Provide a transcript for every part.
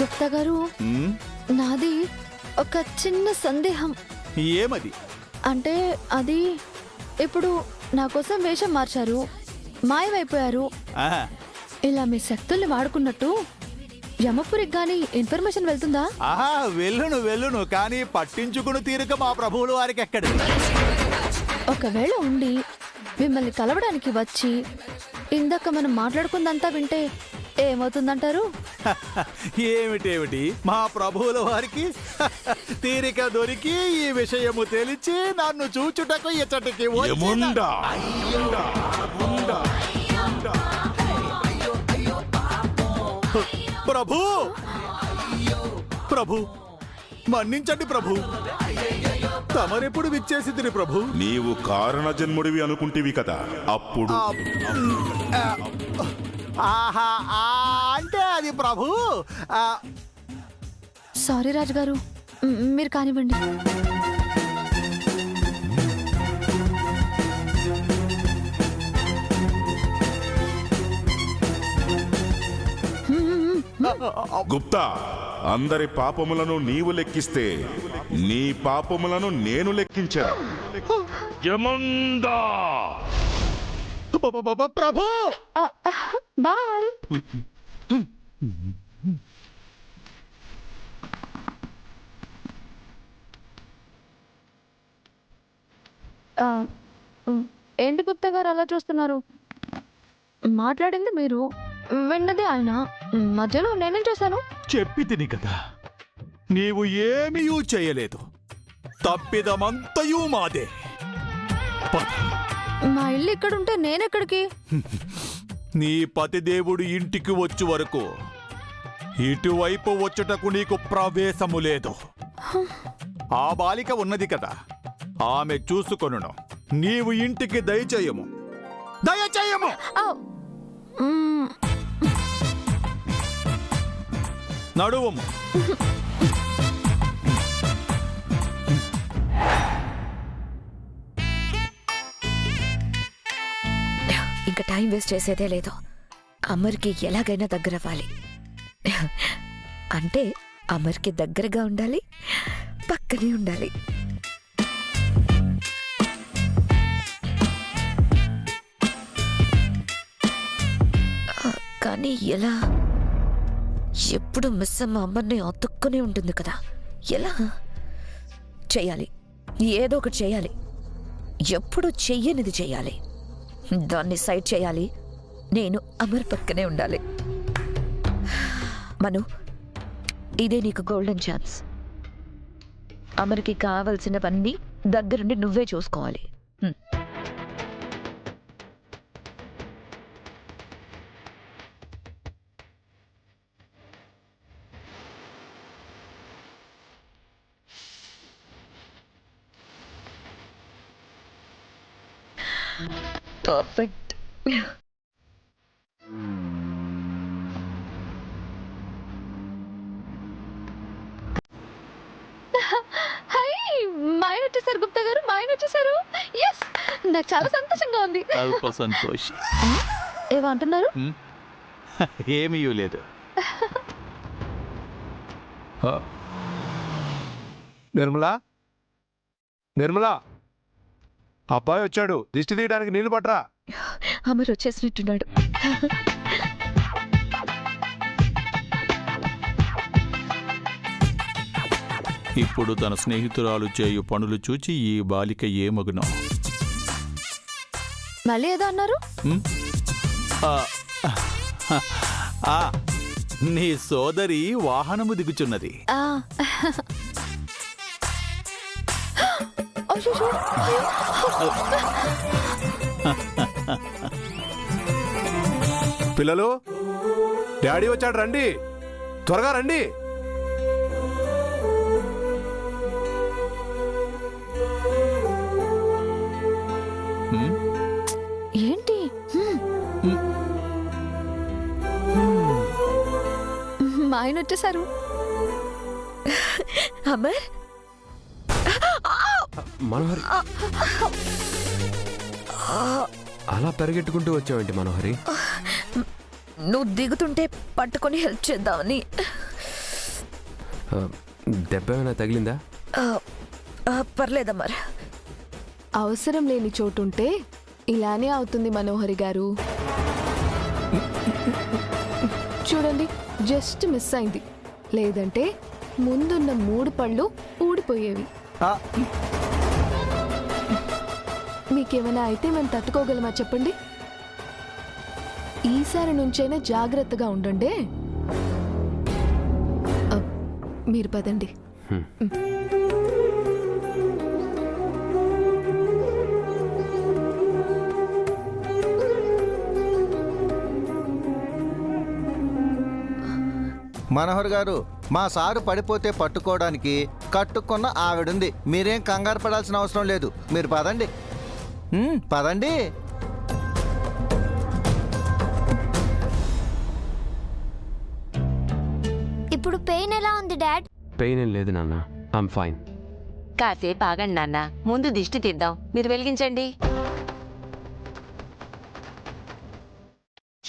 గుప్తా గారు, నాది ఒక చిన్న సందేహం. ఏమది? అంటే అది ఇప్పుడు నా కోసం వేషం మార్చారు, మాయమైపోయారు. ఇలా మీ శక్తుల్ని వాడుకున్నట్టు యమపురికి గాని ఇన్ఫర్మేషన్ వెళ్తుందా? ఆహా, వెళ్ళును కానీ పట్టించుకుని తీరుక మా ప్రభువుల వారికి ఎక్కడ. ఒకవేళ ఉండి మిమ్మల్ని కలవడానికి వచ్చి ఇందాక మనం మాట్లాడుకుందంతా వింటే ఏమవుతుందంటారు? ఏమిటేమిటి, మా ప్రభువుల వారికి తీరిక దొరికి ఈ విషయము తెలిసి నన్ను చూచుటకు ఇచ్చటికి ప్రభు ప్రభు మన్నించండి ప్రభు, తమరెప్పుడు విచ్చేసిద్ది ప్రభు. నీవు కారణ జన్ముడివి అనుకుంటేవి కదా అప్పుడు. ఆహా, అంటే అది ప్రభు. సారీ రాజుగారు, మీరు కానివ్వండి. గుప్తా, అందరి పాపములను నీవు లెక్కిస్తే నీ పాపములను నేను లెక్కించాను. ప్రభు బాయ్. ఏంటి గుప్తా గారు అలా చూస్తున్నారు? మాట్లాడింది మీరు, విన్నది ఆయన, మధ్యలో నేనేం చేశాను? చెప్పి తిని కదా, నీవు ఏమీ చేయలేదు, తప్పిదమంతయూ మాదే. మా ఇల్లు ఇక్కడుంటే నేనెక్కడికి? నీ పతిదేవుడు ఇంటికి వచ్చు వరకు ఇటువైపు వచ్చుటకు నీకు ప్రవేశము లేదు. ఆ బాలిక ఉన్నది కదా, ఆమె చూసుకొనును. నీవు ఇంటికి దయచేయము, దయచేయము. నడువము. ఇంకా టైం వేస్ట్ చేసేదే లేదు. అమర్కి ఎలాగైనా దగ్గర అవ్వాలి. అంటే అమర్కి దగ్గరగా ఉండాలి, పక్కనే ఉండాలి. కానీ ఎలా? ఎప్పుడు మిస్ అమ్మ అమ్మని అతుక్కునే ఉంటుంది కదా, ఎలా? చెయ్యాలి, ఏదో ఒకటి చెయ్యాలి. ఎప్పుడు చెయ్యనిది చెయ్యాలి, దాన్ని సైడ్ చేయాలి. నేను అమర్ పక్కనే ఉండాలి. మను, ఇదే నీకు గోల్డెన్ ఛాన్స్. అమర్కి కావలసినవన్నీ దగ్గరుండి నువ్వే చూసుకోవాలి. పర్ఫెక్ట్. మాయన వచ్చేసారు గుప్తా గారు, మాయన వచ్చేసారు. ఎస్, నాకు చాలా సంతోషంగా ఉంది. అల్ప సంతోషి. ఏమంటున్నారు? ఏమీ లేదు. నిర్మలా, నిర్మలా, అబ్బాయి వచ్చాడు, దిష్టి తీయడానికి నీళ్లు పట్టరా. అమర్ వచ్చేసినట్టున్నాడు. ఇప్పుడు తన స్నేహితురాలు చేయు పనులు చూచి ఈ బాలిక ఏమగునో. మళ్ళీ ఏదో అన్నారు? నీ సోదరి వాహనము దిగుచున్నది. పిల్లలు, డాడీ వచ్చాడు, రండి, త్వరగా రండి. ఏంటి? మా ఆయన వచ్చేసారు. అమర్, మనోహరి, అలా పరిగెట్టుకుంటూ వచ్చావేంటి మనోహరి? నువ్వు దిగుతుంటే పట్టుకొని హెల్ప్ చేద్దామని. దెబ్బ ఏమైనా తగిలిందా? పర్లేదు అమర్. అవసరం లేని చోటుంటే ఇలానే అవుతుంది మనోహరి గారు. చూడండి, జస్ట్ మిస్ అయింది, లేదంటే ముందున్న 3 పళ్ళు ఊడిపోయేవి. మీకేమైనా అయితే మేము తట్టుకోగలమా చెప్పండి? ఈసారి నుంచైనా జాగ్రత్తగా ఉండండి. మీరు పదండి. మనోహర్ గారు, మా సారు పడిపోతే పట్టుకోవడానికి కట్టుకున్న ఆవిడుంది. మీరేం కంగారు పడాల్సిన అవసరం లేదు. మీరు పదండి. పదండి. ఇప్పుడు పెయిన్ ఎలా ఉంది డాడ్? పెయిన్ ఏం లేదు నాన్న, ఐమ్ ఫైన్. కాసేపు ఆగండి నాన్న, ముందు దిష్టి తీద్దాం. మీరు వెలిగించండి.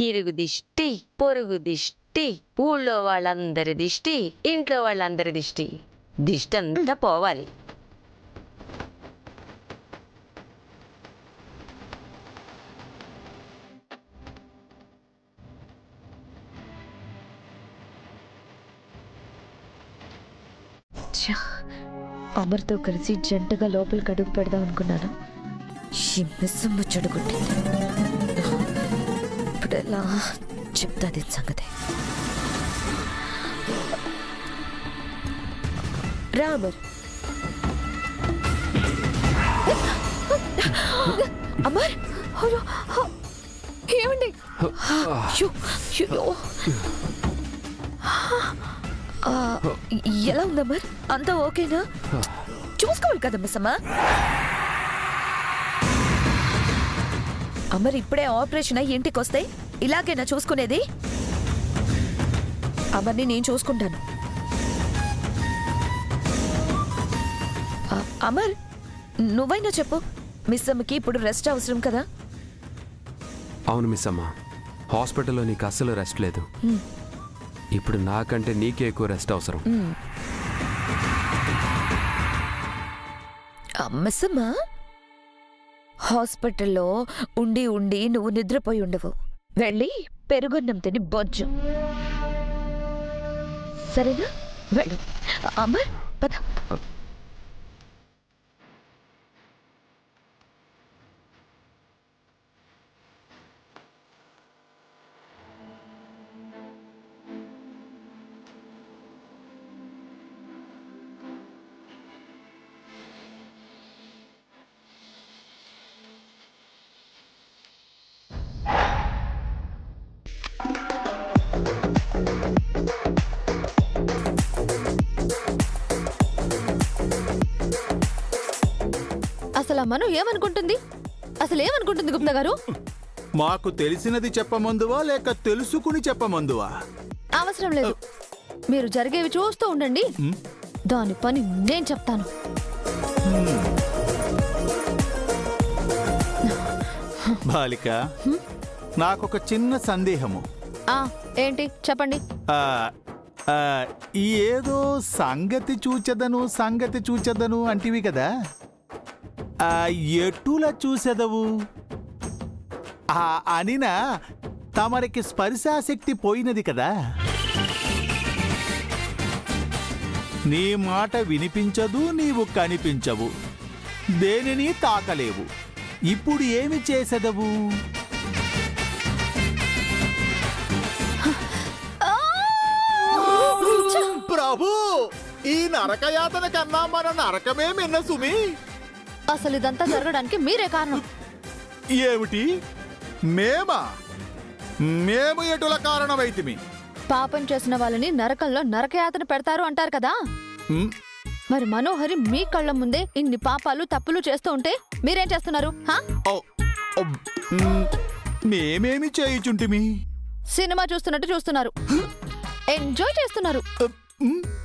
ఇరుగు దిష్టి, పొరుగు దిష్టి, ఊళ్ళో వాళ్ళందరి దిష్టి, ఇంట్లో వాళ్ళందరి దిష్టి, దిష్టి అంతా పోవాలి. అమర్తో కలిసి జంటగా లోపలికి అడుగు పెడదాం అనుకున్నాను. ఈ మిస్సమ్మ చెడుగుట్టింది. ఇప్పుడు ఎలా చెప్తాది సంగతి. రా అమర్. అమర్, ఏమండి? ఎలా ఉంది అమర్? అంతా ఓకేనా? చూసుకోవాలి కదా మిస్సమ్మ. అమర్ ఇప్పుడే ఆపరేషన్ అయ్యి ఇంటికి వస్తే ఇలాగేనా చూసుకునేది? అమర్ని నేను చూసుకుంటాను. అమర్, నువ్వైనా చెప్పు, మిస్సమ్మకి ఇప్పుడు రెస్ట్ అవసరం కదా? అవును మిస్ అమ్మ, హాస్పిటల్లో నీకు అస్సలు రెస్ట్ లేదు. ఇప్పుడు నాకంటే నీకే ఎక్కువ రెస్ట్ అవసరం. మిస్సమ్మ, హాస్పిటల్లో ఉండి ఉండి నువ్వు నిద్రపోయి ఉండవు. వెళ్ళి పెరుగున్నం తిని బొజ్జు, సరేనా? వెళ్ళు. అమర్, పద. అసలు మనం ఏమనుకుంటుంది? అసలు ఏమనుకుంటుంది గుప్తా గారు? మాకు తెలిసినది చెప్పమందువా లేక తెలుసుకుని చెప్పమందువా? అవసరం లేదు, మీరు జరిగేవి చూస్తూ ఉండండి, దాని పని నేను చెప్తాను. బాలిక, నాకొక చిన్న సందేహము. ఏంటి చెప్పండి. ఈ ఏదో సంగతి చూచెదను అంటివి కదా, ఎటుల చూసెదవు? అనినా తమరికి స్పర్శాశక్తి పోయినది కదా, నీ మాట వినిపించదు, నీవు కనిపించవు, దేనిని తాకలేవు. ఇప్పుడు ఏమి చేసెదవు? ప్రభు, ఈ నరకయాతన కన్నా మన నరకమే మిన్న సుమి. అసలు ఇదంతా జరగడానికి మీరే కారణం. ఏమిటి? మేము ఎటుల కారణమైతిమి? పాపం చేసిన వాళ్ళని నరకంలో నరకయాతన పెడతారు అంటారు కదా, మరి మనోహరి మీ కళ్ళ ముందే ఇన్ని పాపాలు తప్పులు చేస్తూ ఉంటే మీరేం చేస్తున్నారు? మేమేమి చేయుచుంటిమి? సినిమా చూస్తున్నట్టు చూస్తున్నారు, ఎంజాయ్ చేస్తున్నారు,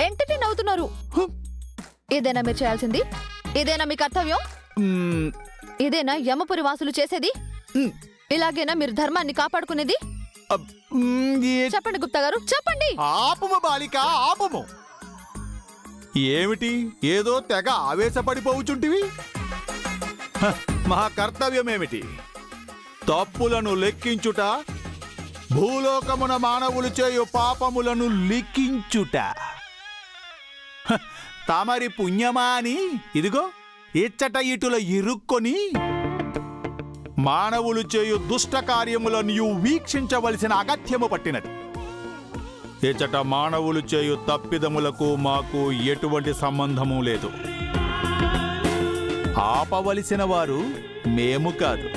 ఎంటర్టైన్ అవుతున్నారు. ఇదేనా మీరు చేయాల్సింది? ఇదేనా మీ కర్తవ్యం? ఇదేనా యమపురి వాసులు చేసేది? ఇలాగేనా మీరు ధర్మాన్ని కాపాడుకునేది? చెప్పండి గుప్తా గారు, చెప్పండి. ఆపము బాలిక, ఆపము. ఏమిటి ఏదో తెగ ఆవేశపడిపోవుచుంటివి? హ, మా కర్తవ్యమేమిటి? తప్పులను లెక్కించుట, భూలోకమున మానవులు చేయు పాపములను లిఖించుట. హ, తమరి పుణ్యమా అని ఇదిగో ఇచ్చట ఇటుల ఇరుక్కొని మానవులు చేయు దుష్ట కార్యములను వీక్షించవలసిన అగత్యము పట్టినది. ఇచ్చట మానవులు చేయు తప్పిదములకు మాకు ఎటువంటి సంబంధము లేదు. ఆపవలసిన వారు మేము కాదు.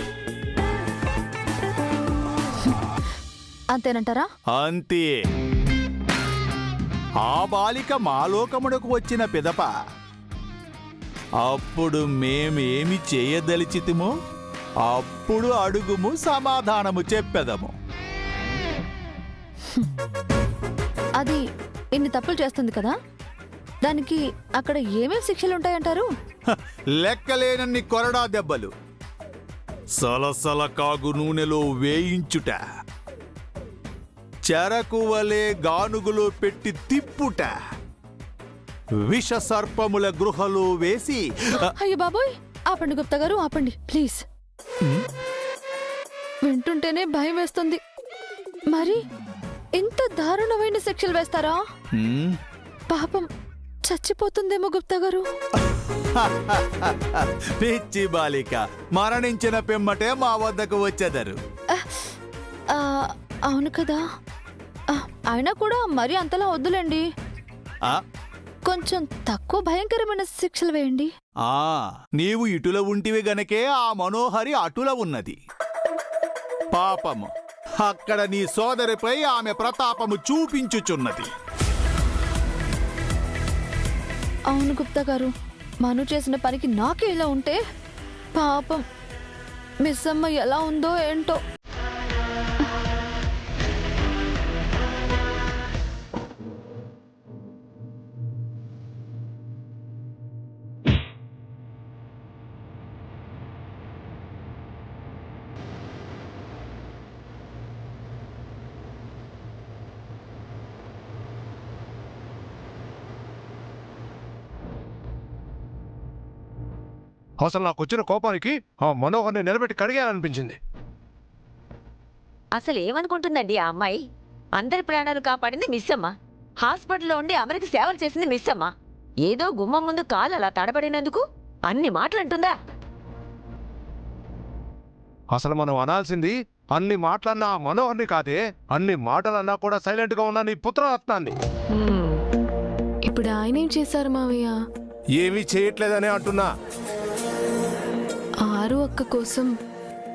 అంతేనంటారా? అంతే. ఆ బాలిక మాలోకమునకు వచ్చిన పిదప అప్పుడు మేమేమి చేయదలిచితిమో అప్పుడు అడుగుము, సమాధానము చెప్పెదము. అది ఇన్ని తప్పులు చేస్తుంది కదా, దానికి అక్కడ ఏమేం శిక్షలుంటాయంటారు? హ, లెక్కలేనన్ని కొరడా దెబ్బలు, సలసల కాగు నూనెలో వేయించుట, చెరకు వలె గానుగులో పెట్టి తిప్పుట, విష సర్పముల గృహలో వేసి అయ్యో బాబోయ్, ఆపండి గుప్తా గారు, ఆపండి ప్లీజ్. వింటుంటేనే భయం వేస్తుంది. మరి ఇంత దారుణమైన శిక్షలు వేస్తారా? హ్మ్, పాపం చచ్చిపోతుందేమో గుప్తా గారు. పిచ్చి బాలిక, మరణించిన పిమ్మటే మా వద్దకు వచ్చేదరు. ఆ, అవును కదా. అయినా కూడా మరి అంతలా వద్దులేండి, ఆ, కొంచెం తక్కువ భయంకరమైన శిక్షలు వేయండి. ఆ, నీవు ఇటుల ఉంటివి గనకే ఆ మనోహరి అటుల ఉన్నది. పాపము, అక్కడ నీ సోదరిపై ఆమె ప్రతాపము చూపించుచున్నది. అవును గుప్తా గారు, మను చేసిన పనికి నాకే ఇలా ఉంటే పాపం మిస్ అమ్మ ఎలా ఉందో ఏంటో. అసలు నాకు వచ్చిన కోపానికి ఆ మనోహర్ని నిలబెట్టి కడిగాలనిపించింది. అసలు ఏమనుకుంటుందండి ఆ అమ్మాయి? అందరి ప్రాణాలు కాపాడింది మిస్ అమ్మ. హాస్పిటల్లో ఉండి అమరికి సేవలు చేసింది మిస్ అమ్మ. ఏదో గుమ్మం ముందు కాలు అలా తడబడినందుకు అన్ని మాటలు అంటుందా? అసలు మనం అనాల్సింది అన్ని మాటలన్నా ఆ మనోహర్ని కాదే, అన్ని మాటలన్నా కూడా సైలెంట్ గా ఉన్న నీ పుత్రరత్నాన్ని. ఇప్పుడు ఆయన ఏం చేశారు మావయ్య? ఏమీ చేయట్లేదనే అంటున్నా. ఆరు అక్క కోసం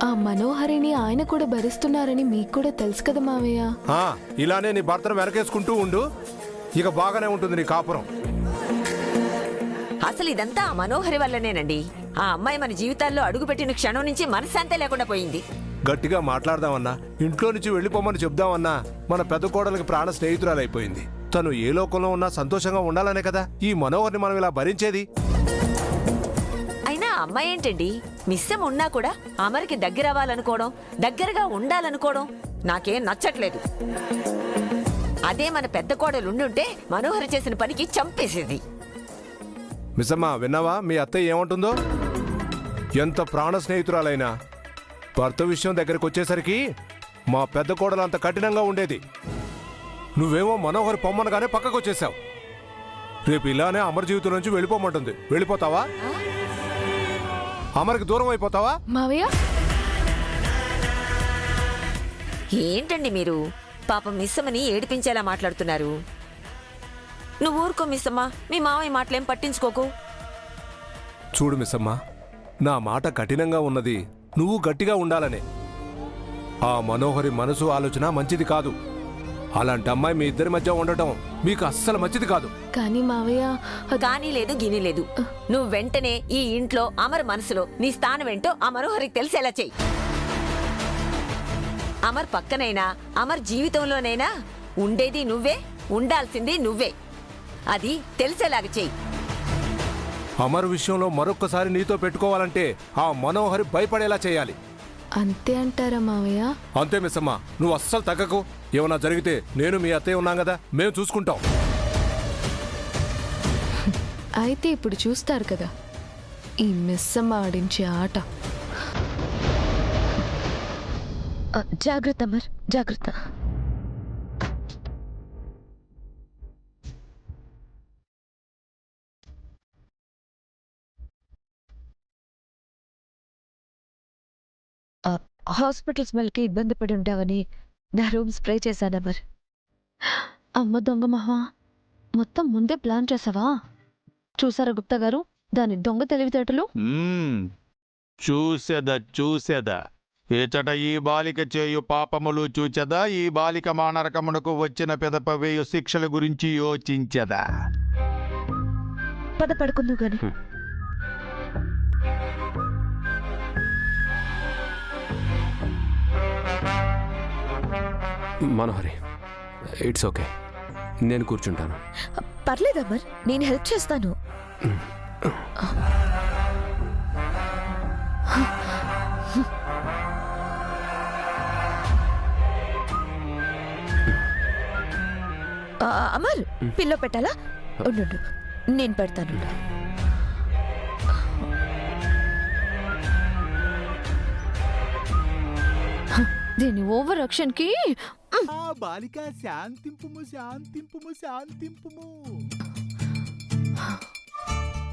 ఆ మనోహరిని ఆయన కూడా భరిస్తున్నారని మీకు కూడా తెలుసు కదా మావయ్య. ఇలానే నీ భర్తను వెనకేసుకుంటూ ఉండు, ఇక బాగానే ఉంటుంది నీ కాపురం. అసలు ఇదంతా ఆ మనోహరి వల్లనేనండి. ఆ అమ్మాయి మన జీవితాల్లో అడుగుపెట్టిన క్షణం నుంచి మనశ్శాంతే లేకుండా పోయింది. గట్టిగా మాట్లాడదామన్నా, ఇంట్లో నుంచి వెళ్ళిపోమని చెప్దామన్నా మన పెద్ద కోడలికి ప్రాణ స్నేహితురాలైపోయింది. తను ఏ లోకంలో ఉన్నా సంతోషంగా ఉండాలనే కదా ఈ మనోహర్ని మనం ఇలా భరించేది. అయినా అమ్మాయి ఏంటండి, మిస్సం ఉన్నా కూడా అమరికి దగ్గర అవ్వాలనుకోవడం, దగ్గరగా ఉండాలనుకోవడం నాకేం నచ్చట్లేదు. అదే మన పెద్ద కోడలు ఉండుంటే మనోహరి చేసిన పనికి చంపేసేది. మిస్సమ్మ, విన్నావా మీ అత్తయ్య ఏమంటుందో? ఎంత ప్రాణ స్నేహితురాలైనా భర్త విషయం దగ్గరికి వచ్చేసరికి మా పెద్ద కోడలు అంత కఠినంగా ఉండేది. నువ్వేమో మనోహరి పొమ్మనగానే పక్కకు వచ్చేసావు. రేపు ఇలానే అమర్ జీవితం నుంచి వెళ్ళిపోమంటుంది. వెళ్ళిపోతావా? అమర్కి దూరం అయిపోతావా? మావయ్య ఏంటండి మీరు పాపం మిస్సమ్మని ఏడిపించేలా మాట్లాడుతున్నారు? నువ్వు ఊరుకో మిస్సమ్మ, మీ మావయ్య మాటలేం పట్టించుకోకు. చూడు మిస్సమ్మ, నా మాట కఠినంగా ఉన్నది నువ్వు గట్టిగా ఉండాలనే. ఆ మనోహరి మనసు ఆలోచన మంచిది కాదు. అలాంటి అమ్మాయి మీ ఇద్దరి మధ్య ఉండటం మీకు అస్సలు మంచిది కాదు. కానీ మావయ్య కానీ లేదు గిని లేదు. నువ్వు వెంటనే ఈ ఇంట్లో అమర్ మనసులో నీ స్థానం ఏంటో ఆ మనోహరికి తెలిసేలా చెయ్యి. అమర్ పక్కనైనా అమర్ జీవితంలోనైనా ఉండేది నువ్వే, ఉండాల్సింది నువ్వే. అది తెలిసేలాగా చెయ్యి. అమర్ విషయంలో మరొక్కసారి నీతో పెట్టుకోవాలంటే ఆ మనోహరి భయపడేలా చేయాలి. అంతే అంటారా మావయ్య? అంతే మిస్సమ్మ, నువ్వు అస్సలు తగ్గకు. ఏమన్నా జరిగితే నేను మీ అత్తయ్య ఉన్నాం కదా, మేము చూసుకుంటాం. అయితే ఇప్పుడు చూస్తారు కదా ఈ మిస్సమ్మ ఆడించే ఆట. జాగ్రత్త అమర్, జాగ్రత్త. హాస్పిటల్ స్మెల్కి ఇబ్బంది పడి ఉంటావని నా రూమ్ స్ప్రే చేశాను అమర్. అమ్మ దొంగ మహా, మొత్తం ముందే ప్లాన్ చేసావా? చూసారా గుప్తా గారు దాని దొంగ తెలివితేటలు? చూసేదా ఏచట ఈ బాలిక చేయు పాపములు చూచెదా, ఈ బాలిక మానరకమునకు వచ్చిన పెదప వేయు శిక్షల గురించి యోచించదా. పద పడుకుందు గాని. మనోహరి, ఇట్స్ ఓకే, నేను కూర్చుంటాను. పర్లేదు అమర్, నేను హెల్ప్ చేస్తాను. అమర్, పిల్లో పెట్టాలా? ఉండు, నేను పెడతాను. దీని ఓవర్ యాక్షన్ కి బాలిక శాంతింపుము.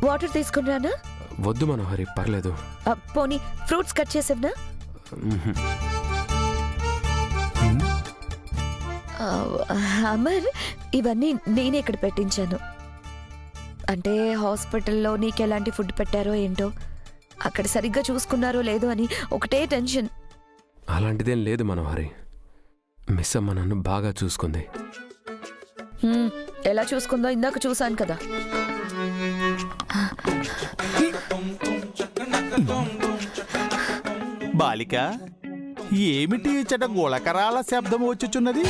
వాటర్ తీసుకున్నానా? వద్దు మనోహరి, పర్లేదు. పోనీ ఫ్రూట్స్ కట్ చేసేవనా? అమర్, ఇవన్నీ నేనే ఇక్కడ పెట్టించాను. అంటే హాస్పిటల్లో నీకు ఎలాంటి ఫుడ్ పెట్టారో ఏంటో, అక్కడ సరిగ్గా చూసుకున్నారో లేదో అని ఒకటే టెన్షన్. అలాంటిదేం లేదు మనోహరి, మిస్ అమ్మ నన్ను బాగా చూసుకుంది. ఎలా చూసుకుందో ఇందాక చూశాను కదా. బాలిక, ఏమిటి ఇచ్చట గులకరాల శబ్దం వచ్చుచున్నది?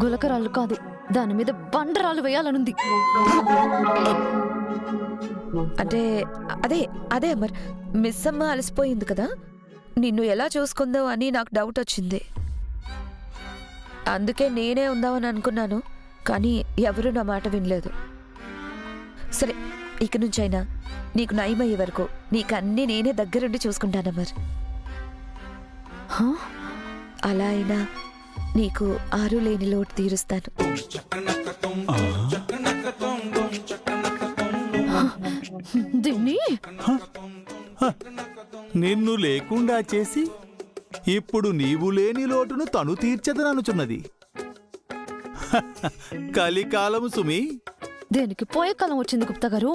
గులకరాళ్ళు కాదు, దాని మీద బండరాలు వేయాలనుంది. అంటే అదే అమర్, మిస్ అమ్మ అలసిపోయింది కదా, నిన్ను ఎలా చూసుకుందో అని నాకు డౌట్ వచ్చింది. అందుకే నేనే ఉందామని అనుకున్నాను, కానీ ఎవరూ నా మాట వినలేదు. సరే, ఇక నుంచైనా నీకు నయమయ్యే వరకు నీకన్నీ నేనే దగ్గరుండి చూసుకుంటానమ్మర్. అలా అయినా నీకు ఆరు లేని లోటు తీరుస్తాను. దీన్ని నిన్ను లేకుండా చేసి ఇప్పుడు నీవు లేని లోటును తను తీర్చదననుచున్నది. కలికాలము సుమి. దేనికి పోయే కాలం వచ్చింది గుప్తా గారు.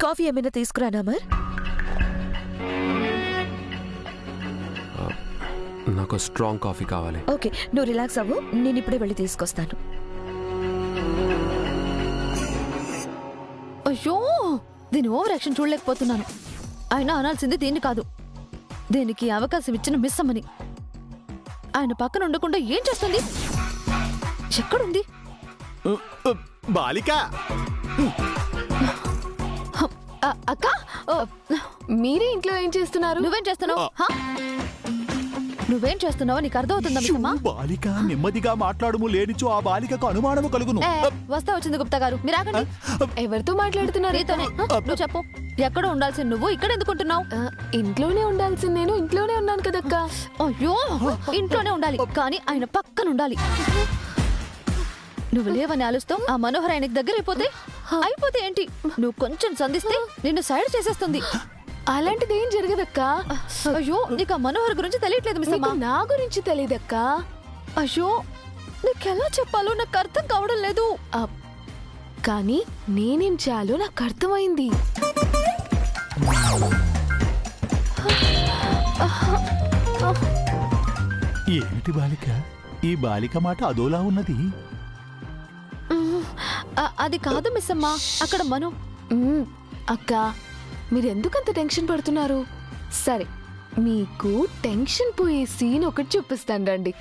కాఫీ ఏమైనా తీసుకురానా అమర్? నాకు స్ట్రాంగ్ కాఫీ కావాలి. ఓకే, నువ్వు రిలాక్స్ అవ్వు, నేను ఇప్పుడే వెళ్ళి తీసుకొస్తాను. అయ్యో, దీని ఓవర్ యాక్షన్ చూడలేకపోతున్నాను. ఆయన అనాల్సింది దీన్ని కాదు, దీనికి అవకాశం ఇచ్చిన మిస్ అమ్మని. ఆయన పక్కన ఉండకుండా ఏం చేస్తుంది? ఎక్కడుంది బాలిక? అక్క, మీరే ఇంట్లో ఏం చేస్తున్నారు? నువ్వేం చేస్తున్నావు? నువ్వేం చేస్తున్నావు నీకు అర్థమవుతుందా మిస్సమ్మా? బాలిక, నెమ్మదిగా మాట్లాడుము, లేనిచో ఆ బాలికకు అనుమానము కలుగును. వస్తా వచ్చింది గుప్తా గారు, మీరు ఆగండి. ఎవరితో మాట్లాడుతున్నారు? నీతోనే. నువ్వు చెప్పు, ఎక్కడ ఉండాల్సింది నువ్వు ఇక్కడ ఎందుకుంటున్నావు? ఇంట్లోనే ఉండాల్సింది నేను ఇంట్లోనే ఉన్నాను కదక్క. అయ్యో, ఇంట్లోనే ఉండాలి, కానీ ఆయన పక్కన ఉండాలి. నువ్వు లేవని ఆలుస్తూ ఆ మనోహర్ ఆయనకి దగ్గర అయిపోతే ఏంటి? నువ్వు కొంచెం సంధిస్తే నిన్ను సైడ్ చేసేస్తుంది. అలాంటిది ఏం జరగదక్క. అయ్యో, నీకు ఆ మనోహర్ గురించి తెలియట్లేదు మిస్సమ్మా. నా గురించి తెలియదక్క. అయ్యో, నీకెలా చెప్పాలో నాకు అర్థం కావడం లేదు. కానీ నేనేం చేయాలో నాకు అర్థమైంది. ఏమిటి బాలిక, ఈ బాలిక మాట అదోలా ఉన్నది. అది కాదు మిస్సమ్మా, అక్కడ మను. అక్క, మీరెందుకంత టెన్షన్ పడుతున్నారు? సరే, మీకు టెన్షన్ పోయే సీన్ ఒకటి చూపిస్తాను రండి.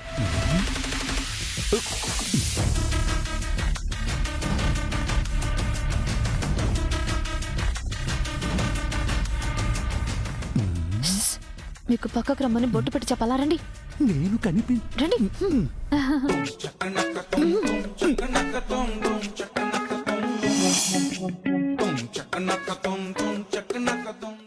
మీకు పక్కకు రమ్మని బొట్టు పెట్టి చెప్పాలా? రండి. నేను రండి. నక్క తుమ్ తుమ్